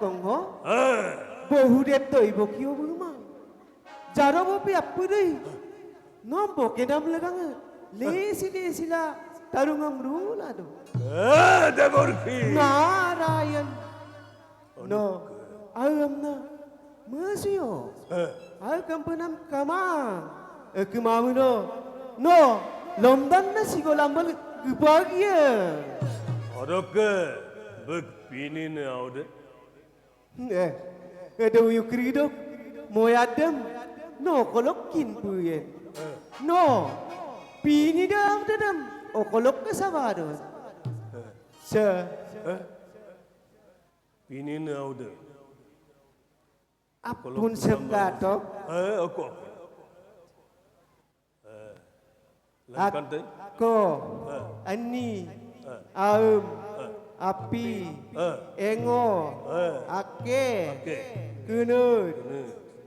কংহ বহুদেব দৈব কিয় বুমা জারবপি আপুরে নম্বকে নাম লাগাঙে লেসিলা tarungam rulado দেবর্ষি Narayan no ayam na masyo ayam penam kamang kemamu no lomdan na sigolambal kebahagia অরকে বক পিনিন আউদে ada uyu kridok moyadem no kolok kin puyen no pini dam o kolok ke sabado se পিনিন আউদে apun semgatok ওকো লাকান তে ko ani aum api engo ake kunut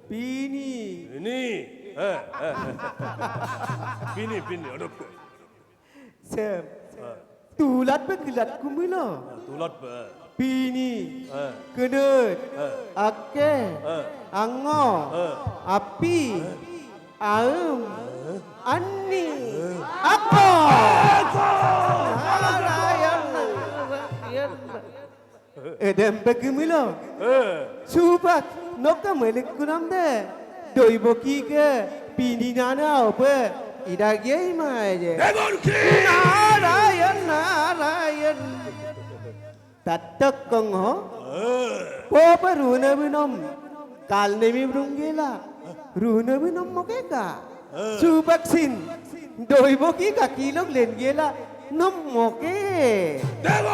pini ini পিনি অরকে sem tulat begilat kumilo তুলত pini kunut ake ango api aum ani apa Edem begimilo subat nokta melik kunam de doi boki ke pini nana ope idagye maje দেবর্ষি Narayan tatak kong ho popa runa binom kalne mi brunggela runa binom mokeka subat sin doi boki ka kilog len gela nom moke